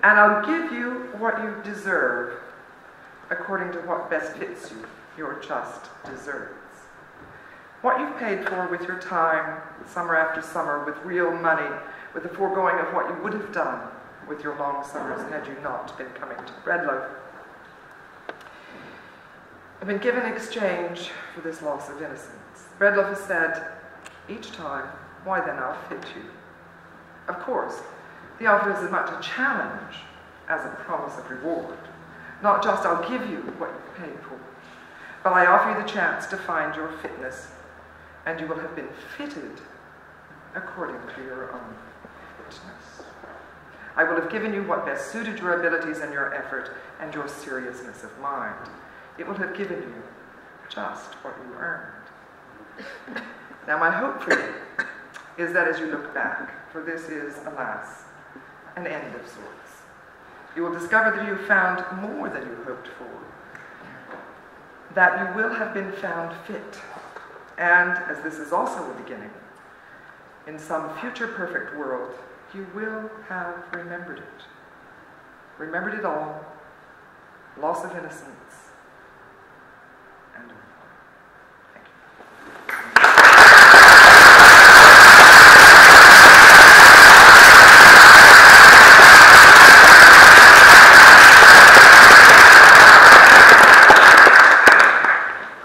and I'll give you what you deserve, according to what best fits you, your just deserts. What you've paid for with your time, summer after summer, with real money, with the foregoing of what you would have done with your long summers had you not been coming to Breadloaf. I've been given in exchange for this loss of innocence. Breadloaf has said, each time, why then I'll fit you. Of course, the offer is as much a challenge as a promise of reward. Not just I'll give you what you've paid for, but I offer you the chance to find your fitness, and you will have been fitted according to your own fitness. I will have given you what best suited your abilities and your effort and your seriousness of mind. It will have given you just what you earned. Now, my hope for you is that as you look back, for this is, alas, an end of sorts, you will discover that you found more than you hoped for, that you will have been found fit, and, as this is also a beginning, in some future perfect world, you will have remembered it. Remembered it all, loss of innocence, and more. Thank you.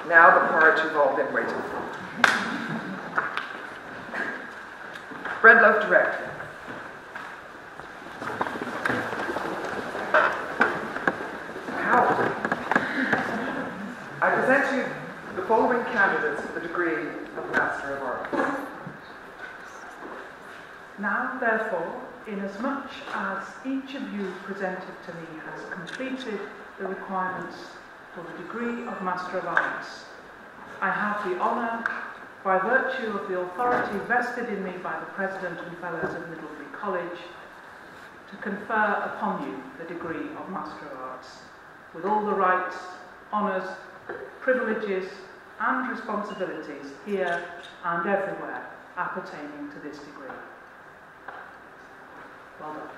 Now the part you've all been waiting for. Breadloaf director. I present to you the following candidates for the degree of Master of Arts. Now, therefore, inasmuch as each of you presented to me has completed the requirements for the degree of Master of Arts, I have the honour, by virtue of the authority vested in me by the President and Fellows of Middlebury College, to confer upon you the degree of Master of Arts, with all the rights, honours, privileges and responsibilities here and everywhere appertaining to this degree. Well done.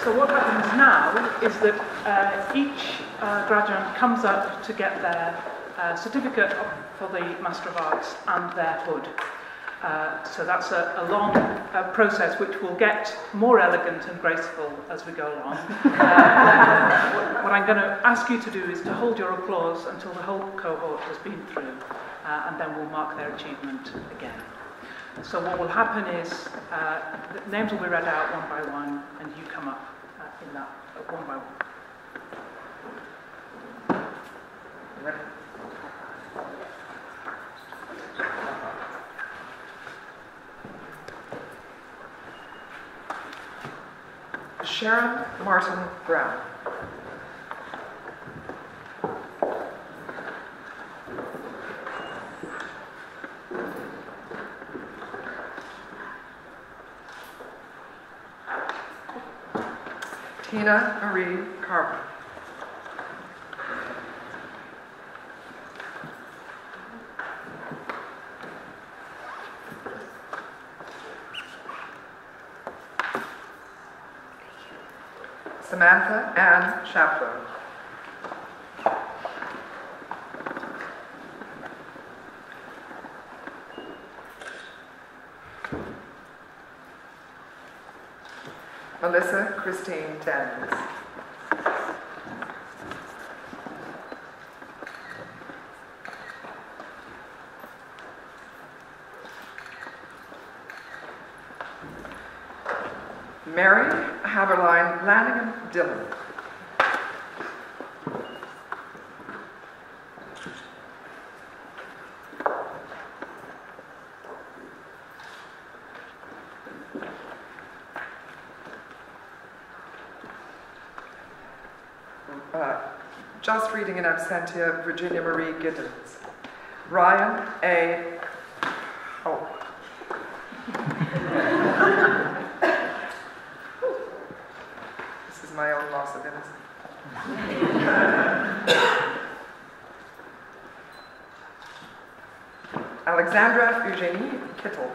So what happens now is that each graduate comes up to get their certificate for the Master of Arts and their hood. So that's a long process which will get more elegant and graceful as we go along. What I'm going to ask you to do is to hold your applause until the whole cohort has been through, and then we'll mark their achievement again. So what will happen is the names will be read out one by one, and you come up in that one by one. Ready? Sharon Martin Brown. Tina Marie Carver. Samantha Ann Chaplin. Melissa Christine Daniels. Mary Haberline Lanigan Dillon. Just reading in absentia, Virginia Marie Giddens. Ryan A. Oh. This is my own loss of innocence. Alexandra Eugenie Kittle.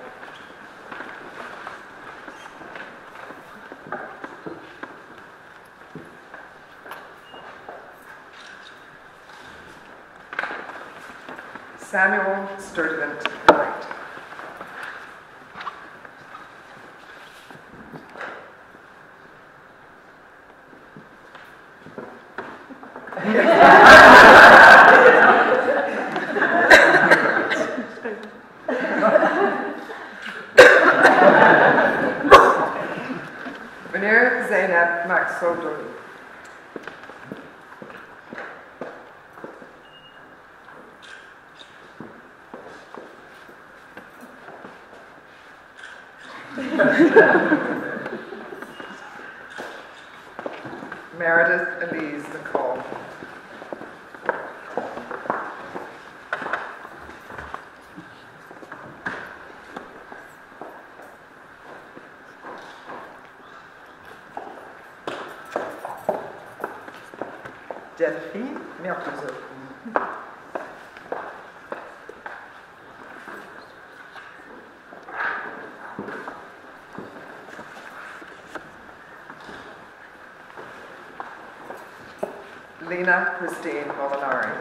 Samuel Sturdivant Knight. Munir Zainab Maxodoli. Meredith Elise Nicole. Delphine Mertuzeau. Lena Christine Molinari.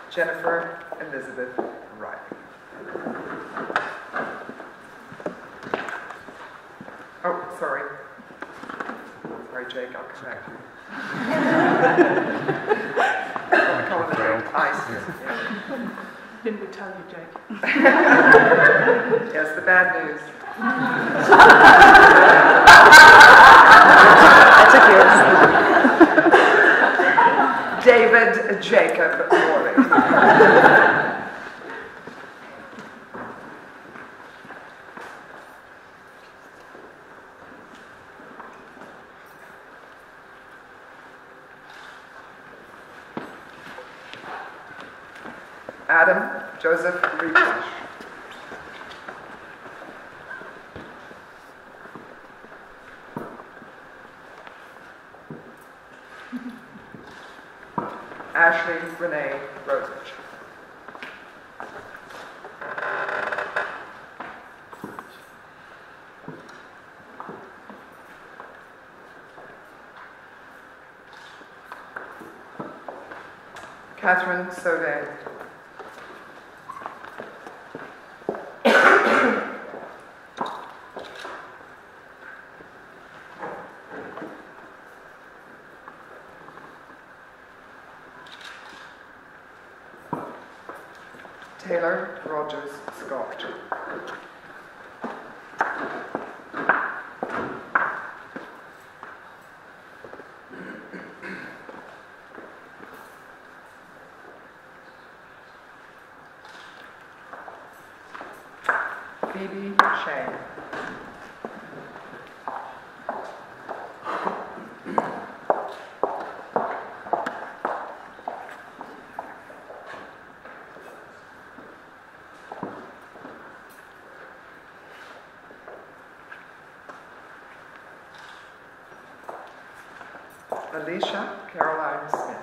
Jennifer Elizabeth Wright. Oh, sorry. Sorry, Jake, I'll come back to you. I call it a ice. Yeah. Didn't we tell you, Jake? Yes, the bad news. I took yours. David Jacob Morley. Adam Joseph Reebush. Ashley Renee Rosich. Catherine Saudet. Taylor Rogers Scott. Phoebe Shane. Alicia Caroline Smith.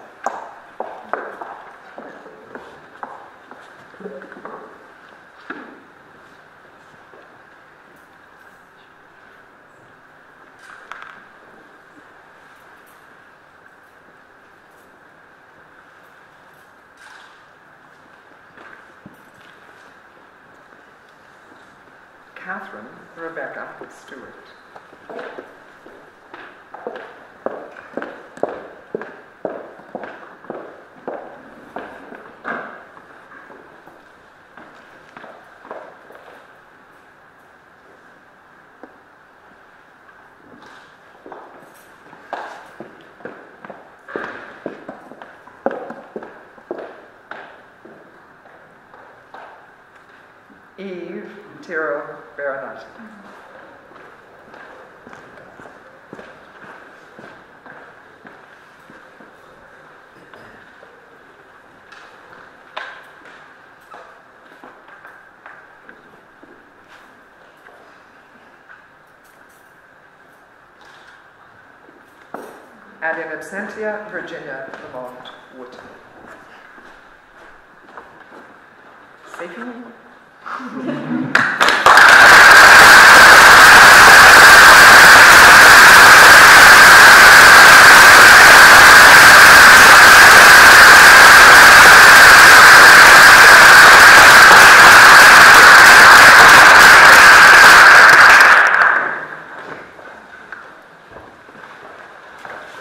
Catherine Rebecca Stewart. Eve Tiro Baronet. And in absentia, Virginia Lamont Wood. Safe.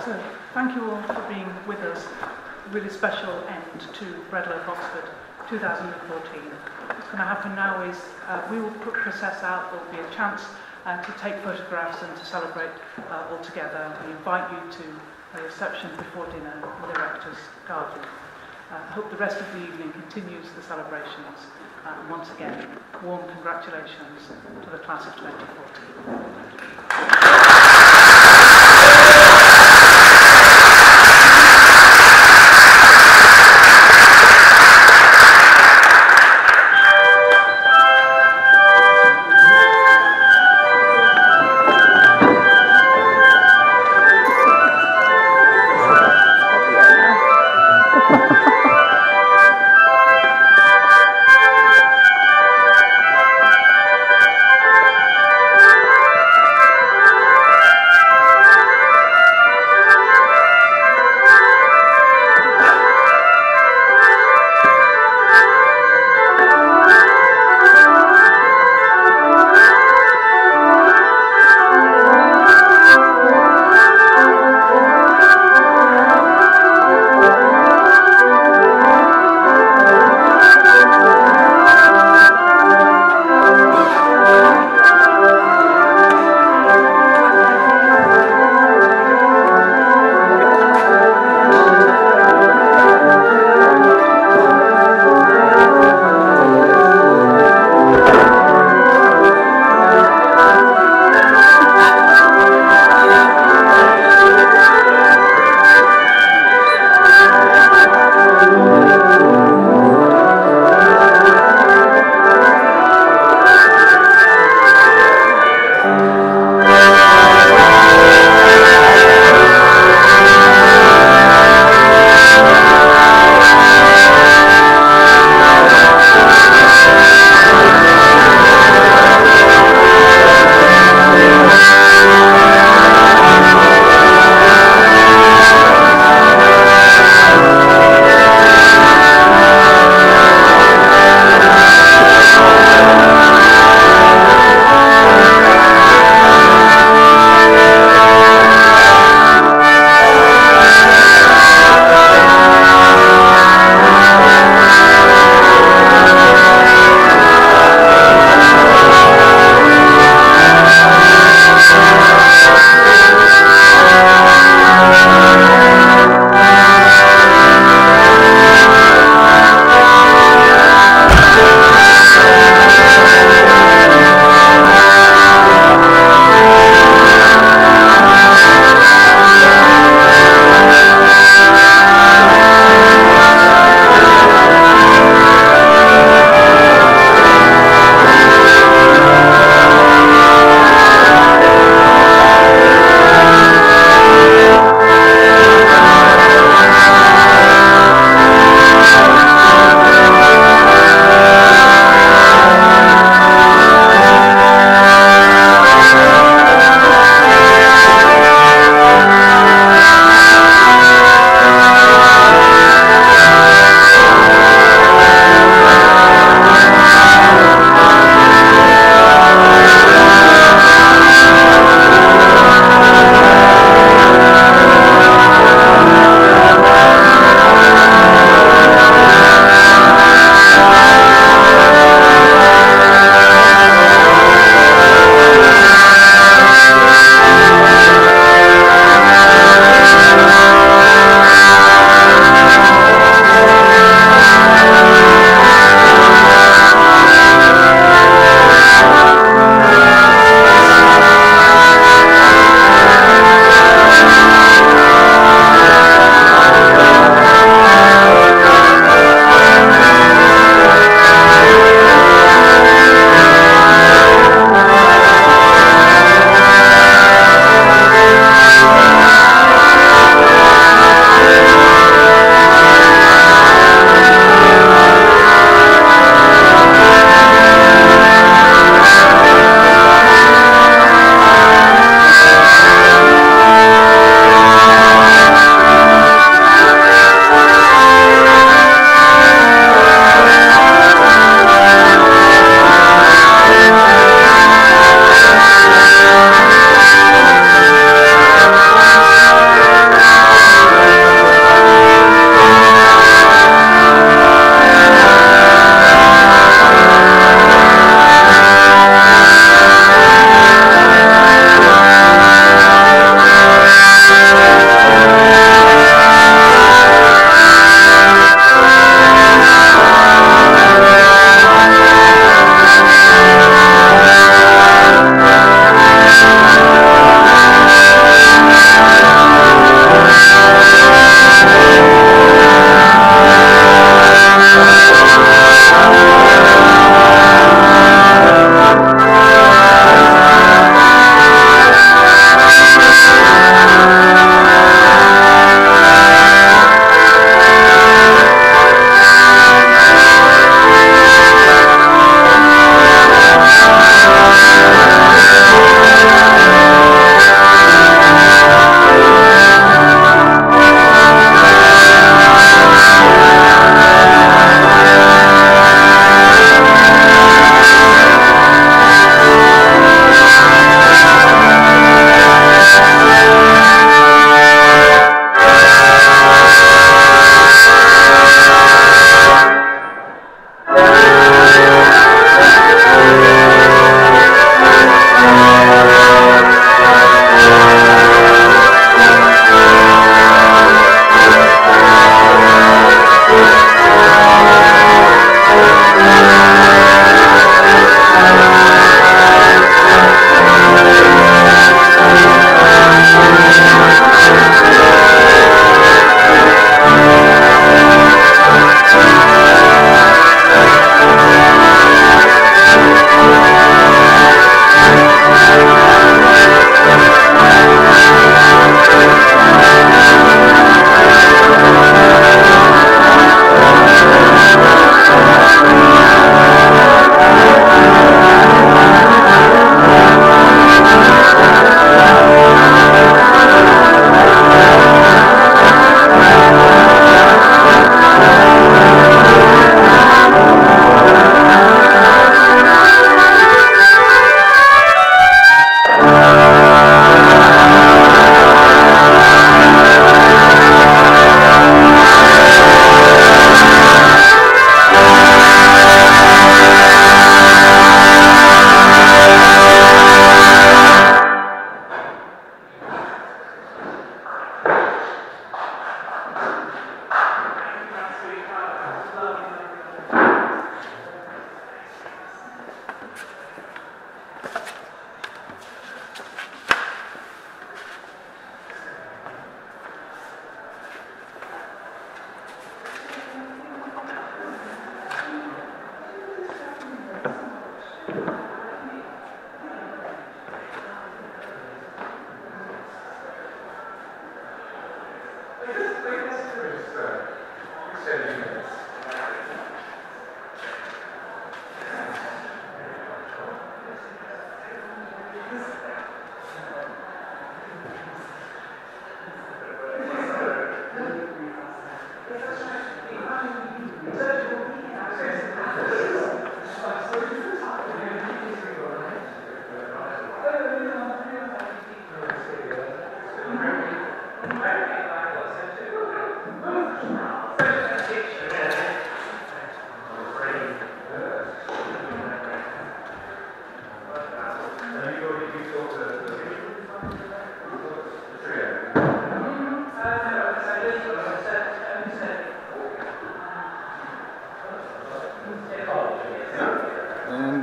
So, thank you all for being with us. A really special end to Breadloaf Oxford 2014. What's going to happen now is we will put process out. There will be a chance to take photographs and to celebrate all together. We invite you to a reception before dinner in the Rector's Garden. I hope the rest of the evening continues the celebrations. Once again, warm congratulations to the class of 2014.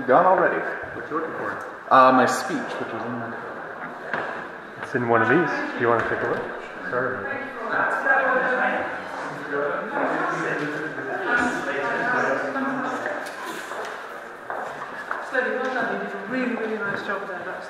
gone already. What you looking for? My speech, which was in my... It's in one of these. Do you want to take a look? Sorry. Slowly, well done. You did a really, really nice job there. That's